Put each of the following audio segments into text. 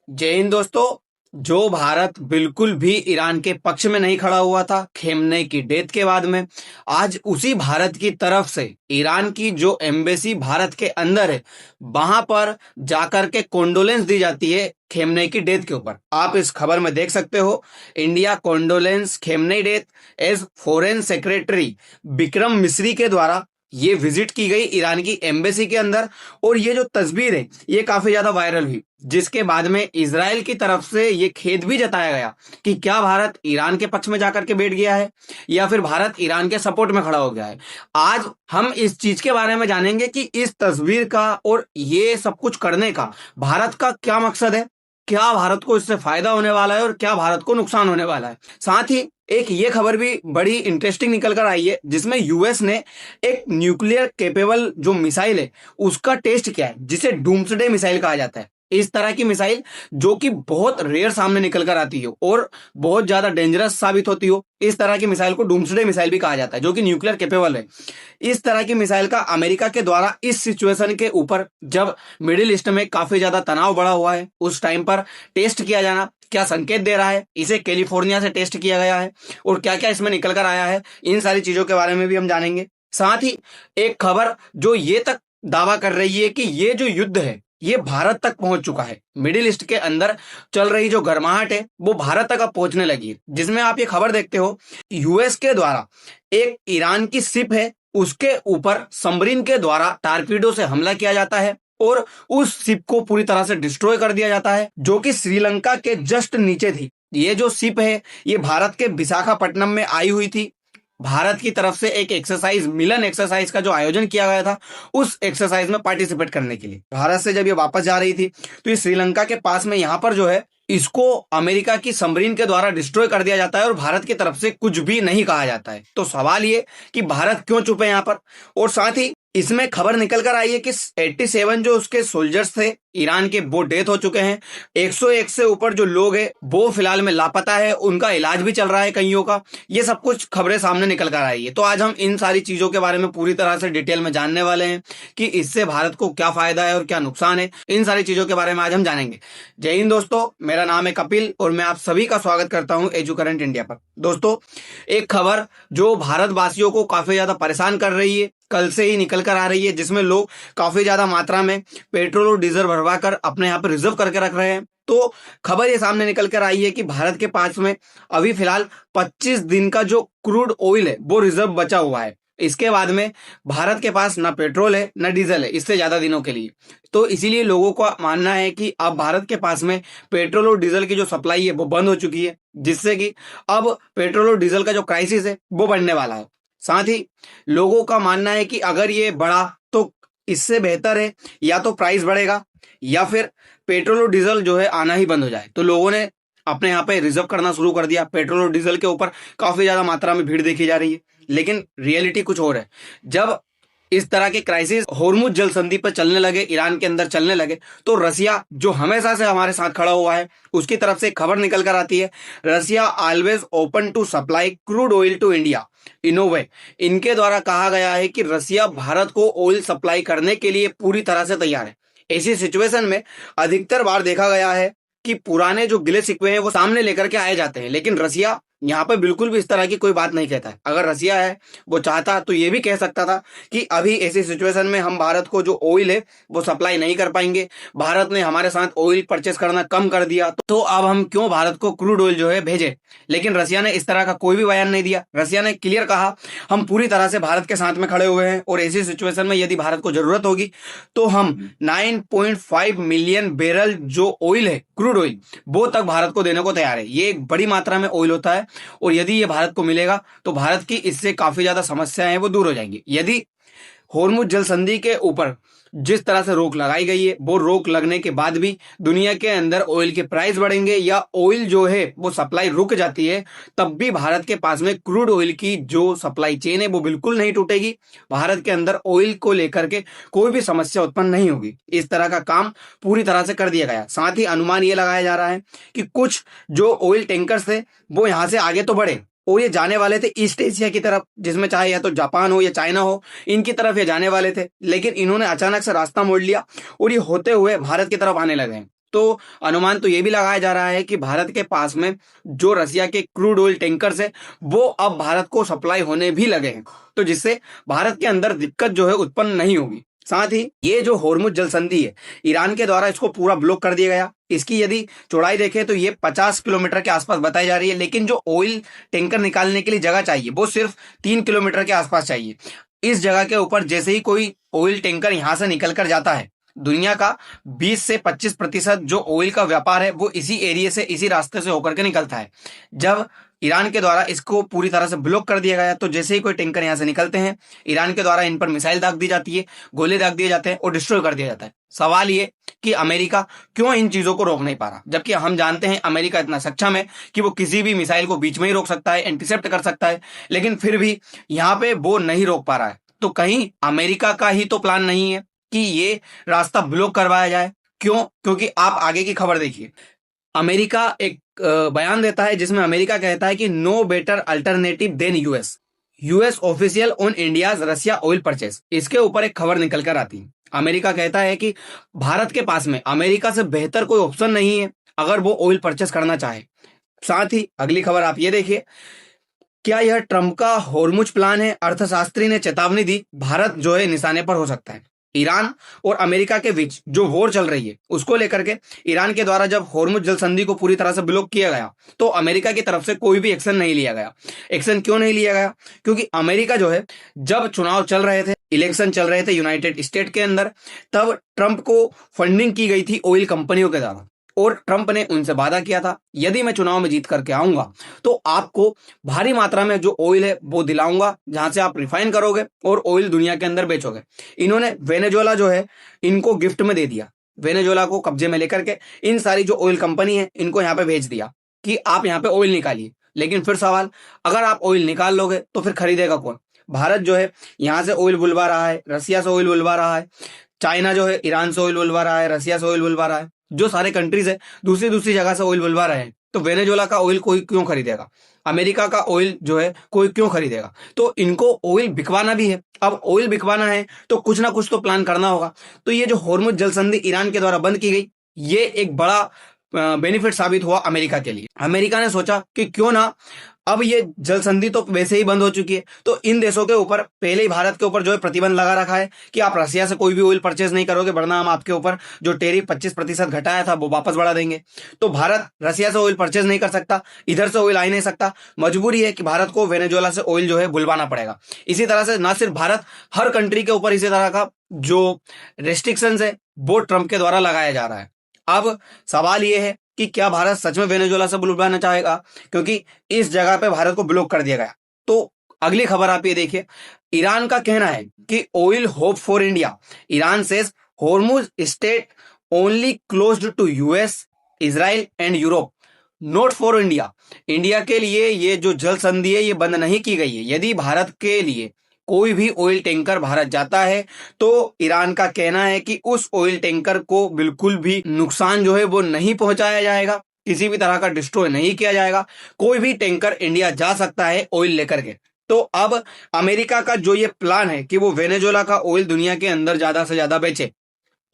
जय हिंद दोस्तों। जो भारत बिल्कुल भी ईरान के पक्ष में नहीं खड़ा हुआ था खेमनेई की डेथ के बाद में, आज उसी भारत की तरफ से ईरान की जो एम्बेसी भारत के अंदर है, वहां पर जाकर के कॉन्डोलेंस दी जाती है खेमनेई की डेथ के ऊपर। आप इस खबर में देख सकते हो, India condolence Khamenei death as foreign secretary Vikram Misri के द्वारा ये विजिट की गई ईरान की एम्बेसी के अंदर। और ये जो तस्वीर है ये काफी ज्यादा वायरल हुई, जिसके बाद में इजराइल की तरफ से ये खेद भी जताया गया कि क्या भारत ईरान के पक्ष में जाकर के बैठ गया है या फिर भारत ईरान के सपोर्ट में खड़ा हो गया है। आज हम इस चीज के बारे में जानेंगे कि इस तस्वीर का और ये सब कुछ करने का भारत का क्या मकसद है, क्या भारत को इससे फायदा होने वाला है और क्या भारत को नुकसान होने वाला है। साथ ही एक ये खबर भी बड़ी इंटरेस्टिंग निकल कर आई है, जिसमें यूएस ने एक न्यूक्लियर कैपेबल जो मिसाइल है उसका टेस्ट किया है, जिसे डूम्सडे मिसाइल कहा जाता है। इस तरह की मिसाइल जो कि बहुत रेयर सामने निकल कर आती हो और बहुत ज्यादा डेंजरस साबित होती हो, इस तरह की मिसाइल को डूम्सडे मिसाइल भी कहा जाता है, जो कि न्यूक्लियर कैपेबल है। इस तरह की मिसाइल का अमेरिका के द्वारा इस सिचुएशन के ऊपर, जब मिडिल ईस्ट में काफी ज्यादा तनाव बढ़ा हुआ है, उस टाइम पर टेस्ट किया जाना क्या संकेत दे रहा है। इसे कैलिफोर्निया से टेस्ट किया गया है और क्या क्या इसमें निकल कर आया है, इन सारी चीजों के बारे में भी हम जानेंगे। साथ ही एक खबर जो ये तक दावा कर रही है कि ये जो युद्ध है ये भारत तक पहुंच चुका है। मिडिल ईस्ट के अंदर चल रही जो गर्माहट है वो भारत तक अब पहुंचने लगी है, जिसमें आप ये खबर देखते हो, यूएस के द्वारा एक ईरान की शिप है उसके ऊपर सबमरीन के द्वारा टारपीडो से हमला किया जाता है और उस शिप को पूरी तरह से डिस्ट्रॉय कर दिया जाता है, जो कि श्रीलंका के जस्ट नीचे थी। ये जो शिप है ये भारत के विशाखापट्टनम में आई हुई थी। भारत की तरफ से एक एक्सरसाइज, मिलन एक्सरसाइज का जो आयोजन किया गया था, उस एक्सरसाइज में पार्टिसिपेट करने के लिए भारत से जब ये वापस जा रही थी, तो ये श्रीलंका के पास में यहाँ पर जो है इसको अमेरिका की सबमरीन के द्वारा डिस्ट्रॉय कर दिया जाता है और भारत की तरफ से कुछ भी नहीं कहा जाता है। तो सवाल ये कि भारत क्यों चुप है यहाँ पर। और साथ ही इसमें खबर निकल कर आई है कि 87 जो उसके सोल्जर्स थे ईरान के, वो डेथ हो चुके हैं। 101 से ऊपर जो लोग हैं वो फिलहाल में लापता है, उनका इलाज भी चल रहा है कईयों का। ये सब कुछ खबरें सामने निकल कर आई है। तो आज हम इन सारी चीजों के बारे में पूरी तरह से डिटेल में जानने वाले हैं कि इससे भारत को क्या फायदा है और क्या नुकसान है। इन सारी चीजों के बारे में आज हम जानेंगे। जय हिंद दोस्तों, मेरा नाम है कपिल और मैं आप सभी का स्वागत करता हूं एजू करंट इंडिया पर। दोस्तों, एक खबर जो भारतवासियों को काफी ज्यादा परेशान कर रही है, कल से ही निकल कर आ रही है, जिसमें लोग काफी ज्यादा मात्रा में पेट्रोल और डीजल भरवा कर अपने यहाँ पे रिजर्व करके रख रहे हैं। तो खबर ये सामने निकल कर आई है कि भारत के पास में अभी फिलहाल 25 दिन का जो क्रूड ऑयल है वो रिजर्व बचा हुआ है। इसके बाद में भारत के पास ना पेट्रोल है ना डीजल है इससे ज्यादा दिनों के लिए। तो इसीलिए लोगों का मानना है कि अब भारत के पास में पेट्रोल और डीजल की जो सप्लाई है वो बंद हो चुकी है, जिससे कि अब पेट्रोल और डीजल का जो क्राइसिस है वो बढ़ने वाला है। साथ ही लोगों का मानना है कि अगर ये बढ़ा तो इससे बेहतर है या तो प्राइस बढ़ेगा या फिर पेट्रोल और डीजल जो है आना ही बंद हो जाए। तो लोगों ने अपने यहाँ पे रिजर्व करना शुरू कर दिया। पेट्रोल और डीजल के ऊपर काफी ज्यादा मात्रा में भीड़ देखी जा रही है, लेकिन रियलिटी कुछ और है। जब इस तरह के क्राइसिस होर्मुज जल संधि पर चलने लगे, ईरान के अंदर चलने लगे, तो रसिया जो हमेशा से हमारे साथ खड़ा हुआ है, उसकी तरफ से खबर निकल कर आती है, Russia always open to supply crude oil to India इनोवे। इनके द्वारा कहा गया है कि रसिया भारत को ऑयल सप्लाई करने के लिए पूरी तरह से तैयार है। ऐसी सिचुएशन में अधिकतर बार देखा गया है कि पुराने जो गिले शिकवे हैं वो सामने लेकर के आए जाते हैं, लेकिन रसिया यहाँ पे बिल्कुल भी इस तरह की कोई बात नहीं कहता है। अगर रसिया है वो चाहता तो ये भी कह सकता था कि अभी ऐसी सिचुएशन में हम भारत को जो ऑयल है वो सप्लाई नहीं कर पाएंगे, भारत ने हमारे साथ ऑयल परचेस करना कम कर दिया, तो अब हम क्यों भारत को क्रूड ऑयल जो है भेजे। लेकिन रसिया ने इस तरह का कोई भी बयान नहीं दिया। रसिया ने क्लियर कहा, हम पूरी तरह से भारत के साथ में खड़े हुए हैं और ऐसी सिचुएशन में यदि भारत को जरूरत होगी तो हम 9.5 मिलियन बैरल जो ऑयल है, क्रूड ऑयल, वो तक भारत को देने को तैयार है। ये एक बड़ी मात्रा में ऑयल होता है और यदि ये भारत को मिलेगा तो भारत की इससे काफी ज्यादा समस्याएं हैं वो दूर हो जाएंगी। यदि होर्मुज जल संधि के ऊपर जिस तरह से रोक लगाई गई है, वो रोक लगने के बाद भी दुनिया के अंदर ऑयल के प्राइस बढ़ेंगे या ऑयल जो है वो सप्लाई रुक जाती है, तब भी भारत के पास में क्रूड ऑयल की जो सप्लाई चेन है वो बिल्कुल नहीं टूटेगी। भारत के अंदर ऑयल को लेकर के कोई भी समस्या उत्पन्न नहीं होगी। इस तरह का काम पूरी तरह से कर दिया गया। साथ ही अनुमान ये लगाया जा रहा है कि कुछ जो ऑयल टैंकर्स थे वो यहाँ से आगे तो बढ़े और ये जाने वाले थे ईस्ट एशिया की तरफ, जिसमें चाहे या तो जापान हो या चाइना हो, इनकी तरफ ये जाने वाले थे, लेकिन इन्होंने अचानक से रास्ता मोड़ लिया और ये होते हुए भारत की तरफ आने लगे हैं। तो अनुमान तो ये भी लगाया जा रहा है कि भारत के पास में जो रसिया के क्रूड ऑयल टैंकर्स है वो अब भारत को सप्लाई होने भी लगे हैं, तो जिससे भारत के अंदर दिक्कत जो है उत्पन्न नहीं होगी। साथ ही ये जो होर्मुज जल संधि है, ईरान के द्वारा इसको पूरा ब्लॉक कर दिया गया। इसकी यदि चौड़ाई देखें तो ये 50 किलोमीटर के आसपास बताई जा रही है, लेकिन जो ऑयल टैंकर निकालने के लिए जगह चाहिए वो सिर्फ 3 किलोमीटर के आसपास चाहिए। इस जगह के ऊपर जैसे ही कोई ऑयल टैंकर यहां से निकल कर जाता है, दुनिया का 20 से 25% जो ऑयल का व्यापार है वो इसी एरिया से, इसी रास्ते से होकर के निकलता है। जब ईरान के द्वारा इसको पूरी तरह से ब्लॉक कर दिया गया, तो जैसे ही कोई टैंकर यहाँ से निकलते हैं, ईरान के द्वारा इन पर मिसाइल दाग दी जाती है, गोले दाग दिए जाते हैं और डिस्ट्रॉय कर दिया जाता है। सवाल ये कि अमेरिका क्यों इन चीजों को रोक नहीं पा रहा, जबकि हम जानते हैं अमेरिका इतना सक्षम है कि वो किसी भी मिसाइल को बीच में ही रोक सकता है, इंटरसेप्ट कर सकता है, लेकिन फिर भी यहाँ पे वो नहीं रोक पा रहा है। तो कहीं अमेरिका का ही तो प्लान नहीं है कि ये रास्ता ब्लॉक करवाया जाए? क्यों? क्योंकि आप आगे की खबर देखिए। अमेरिका एक बयान देता है जिसमें अमेरिका कहता है कि no better alternative than US official on India's Russia oil purchase. इसके ऊपर एक खबर निकल कर आती है। अमेरिका कहता है कि भारत के पास में अमेरिका से बेहतर कोई ऑप्शन नहीं है अगर वो ऑयल परचेस करना चाहे। साथ ही अगली खबर आप ये देखिए, क्या यह ट्रंप का होर्मुज प्लान है? अर्थशास्त्री ने चेतावनी दी, भारत जो है निशाने पर हो सकता है। ईरान और अमेरिका के बीच जो वॉर चल रही है उसको लेकर के ईरान के द्वारा जब होर्मुज जल संधि को पूरी तरह से ब्लॉक किया गया, तो अमेरिका की तरफ से कोई भी एक्शन नहीं लिया गया। एक्शन क्यों नहीं लिया गया? क्योंकि अमेरिका जो है, जब चुनाव चल रहे थे, इलेक्शन चल रहे थे यूनाइटेड स्टेट के अंदर, तब ट्रंप को फंडिंग की गई थी ऑयल कंपनियों के द्वारा, और ट्रंप ने उनसे वादा किया था, यदि मैं चुनाव में जीत करके आऊंगा तो आपको भारी मात्रा में जो ऑयल है वो दिलाऊंगा, जहां से आप रिफाइन करोगे और ऑयल दुनिया के अंदर बेचोगे। इन्होंने वेनेजुएला जो है इनको गिफ्ट में दे दिया। वेनेजुएला को कब्जे में लेकर के इन सारी जो ऑयल कंपनी है इनको यहाँ पे भेज दिया कि आप यहाँ पे ऑयल निकालिए। लेकिन फिर सवाल, अगर आप ऑयल निकाल लोगे तो फिर खरीदेगा कौन? भारत जो है यहाँ से ऑयल बुलवा रहा है, रसिया से ऑयल बुलवा रहा है, चाइना जो है ईरान से ऑयल बुलवा रहा है, रसिया से ऑयल बुलवा रहा है, जो सारे कंट्रीज है दूसरी दूसरी जगह से ऑयल बुलवा रहे हैं। तो वेनेजुएला का ऑयल कोई क्यों खरीदेगा? अमेरिका का ऑयल जो है कोई क्यों खरीदेगा? तो इनको ऑयल बिकवाना भी है। अब ऑयल बिकवाना है तो कुछ ना कुछ तो प्लान करना होगा। तो ये जो होर्मुज जल संधि ईरान के द्वारा बंद की गई, ये एक बड़ा बेनिफिट साबित हुआ अमेरिका के लिए। अमेरिका ने सोचा कि क्यों ना, अब ये जल संधि तो वैसे ही बंद हो चुकी है, तो इन देशों के ऊपर पहले ही भारत के ऊपर जो है प्रतिबंध लगा रखा है कि आप रसिया से कोई भी ऑयल परचेज नहीं करोगे, वरना हम आपके ऊपर जो टेरिफ 25% घटाया था वो वापस बढ़ा देंगे। तो भारत रसिया से ऑयल परचेज नहीं कर सकता, इधर से ऑयल आ ही नहीं सकता, मजबूरी है कि भारत को वेनेजुएला से ऑयल जो है बुलवाना पड़ेगा। इसी तरह से ना सिर्फ भारत, हर कंट्री के ऊपर इसी तरह का जो रेस्ट्रिक्शंस है वो ट्रंप के द्वारा लगाया जा रहा है। अब सवाल ये है कि क्या भारत सच में वेनेजुएला से बुलवाना चाहेगा, क्योंकि इस जगह पे भारत को ब्लॉक कर दिया गया। तो अगली खबर आप ये देखिए, ईरान का कहना है कि oil hope for India. Iran says Hormuz strait only closed to US, Israel and Europe, not for India. India के लिए ये जो जल संधि है ये बंद नहीं की गई है। यदि भारत के लिए कोई भी ऑयल टैंकर भारत जाता है तो ईरान का कहना है कि उस ऑयल टैंकर को बिल्कुल भी नुकसान जो है वो नहीं पहुंचाया जाएगा, किसी भी तरह का डिस्ट्रॉय नहीं किया जाएगा। कोई भी टैंकर इंडिया जा सकता है ऑयल लेकर के। तो अब अमेरिका का जो ये प्लान है कि वो वेनेजुएला का ऑयल दुनिया के अंदर ज्यादा से ज्यादा बेचे,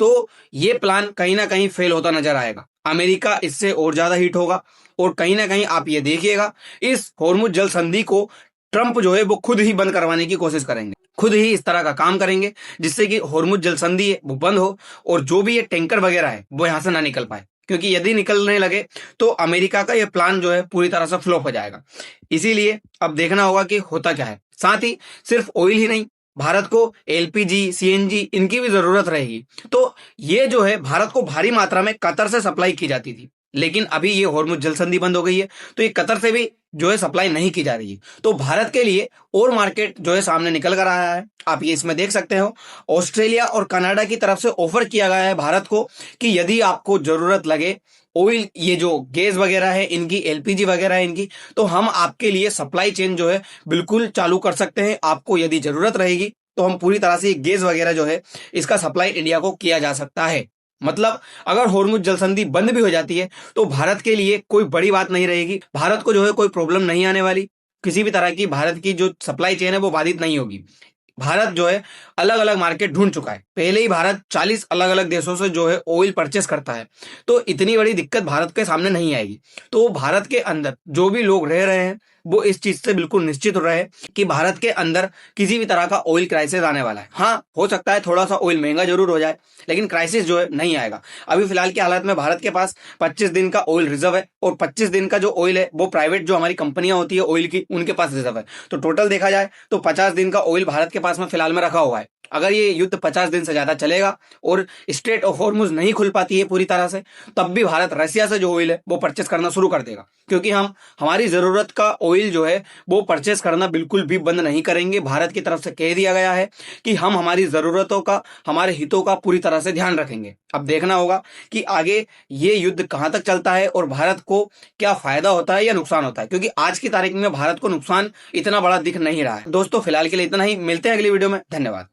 तो ये प्लान कहीं ना कहीं फेल होता नजर आएगा। अमेरिका इससे और ज्यादा हिट होगा, और कहीं ना कहीं आप ये देखिएगा इस होर्मुज जल संधि को ट्रंप जो है वो खुद ही बंद करवाने की कोशिश करेंगे, खुद ही इस तरह का काम करेंगे जिससे कि होर्मुज जल संधि है वो बंद हो, और जो भी ये टैंकर वगैरह है वो यहां से ना निकल पाए। क्योंकि यदि निकलने लगे तो अमेरिका का ये प्लान जो है पूरी तरह से फ्लॉप हो जाएगा। इसीलिए अब देखना होगा कि होता क्या है। साथ ही सिर्फ ऑयल ही नहीं, भारत को एलपीजी, सीएनजी इनकी भी जरूरत रहेगी। तो ये जो है भारत को भारी मात्रा में कतर से सप्लाई की जाती थी, लेकिन अभी ये होर्मुज जल संधि बंद हो गई है, तो ये कतर से भी जो है सप्लाई नहीं की जा रही है। तो भारत के लिए और मार्केट जो है सामने निकल कर आया है। आप ये इसमें देख सकते हो, ऑस्ट्रेलिया और कनाडा की तरफ से ऑफर किया गया है भारत को कि यदि आपको जरूरत लगे ऑयल, ये जो गैस वगैरह है इनकी, एलपीजी वगैरह है इनकी, तो हम आपके लिए सप्लाई चेन जो है बिल्कुल चालू कर सकते हैं। आपको यदि जरूरत रहेगी तो हम पूरी तरह से गैस वगैरह जो है इसका सप्लाई इंडिया को किया जा सकता है। मतलब अगर होर्मुज जल संधि बंद भी हो जाती है तो भारत के लिए कोई बड़ी बात नहीं रहेगी, भारत को जो है कोई प्रॉब्लम नहीं आने वाली, किसी भी तरह की भारत की जो सप्लाई चेन है वो बाधित नहीं होगी। भारत जो है अलग अलग मार्केट ढूंढ चुका है। पहले ही भारत 40 अलग अलग देशों से जो है ऑयल परचेस करता है, तो इतनी बड़ी दिक्कत भारत के सामने नहीं आएगी। तो भारत के अंदर जो भी लोग रह रहे हैं वो इस चीज से बिल्कुल निश्चित रहे कि भारत के अंदर किसी भी तरह का ऑयल क्राइसिस आने वाला है। हाँ, हो सकता है थोड़ा सा ऑयल महंगा जरूर हो जाए, लेकिन क्राइसिस जो है नहीं आएगा। अभी फिलहाल की हालत में भारत के पास 25 दिन का ऑयल रिजर्व है, और 25 दिन का जो ऑयल है वो प्राइवेट जो हमारी कंपनियां होती है ऑयल की, उनके पास रिजर्व है। तो टोटल देखा जाए तो 50 दिन का ऑयल भारत के पास में फिलहाल में रखा हुआ है। अगर ये युद्ध 50 दिन से ज्यादा चलेगा और स्ट्रेट ऑफ हॉर्मुज नहीं खुल पाती है पूरी तरह से, तब भी भारत रसिया से जो ऑयल है वो परचेस करना शुरू कर देगा, क्योंकि हम हमारी जरूरत का ऑयल जो है वो परचेस करना बिल्कुल भी बंद नहीं करेंगे। भारत की तरफ से कह दिया गया है कि हम हमारी जरूरतों का, हमारे हितों का पूरी तरह से ध्यान रखेंगे। अब देखना होगा कि आगे ये युद्ध कहां तक चलता है और भारत को क्या फायदा होता है या नुकसान होता है, क्योंकि आज की तारीख में भारत को नुकसान इतना बड़ा दिख नहीं रहा है। दोस्तों फिलहाल के लिए इतना ही, मिलते हैं अगली वीडियो में। धन्यवाद।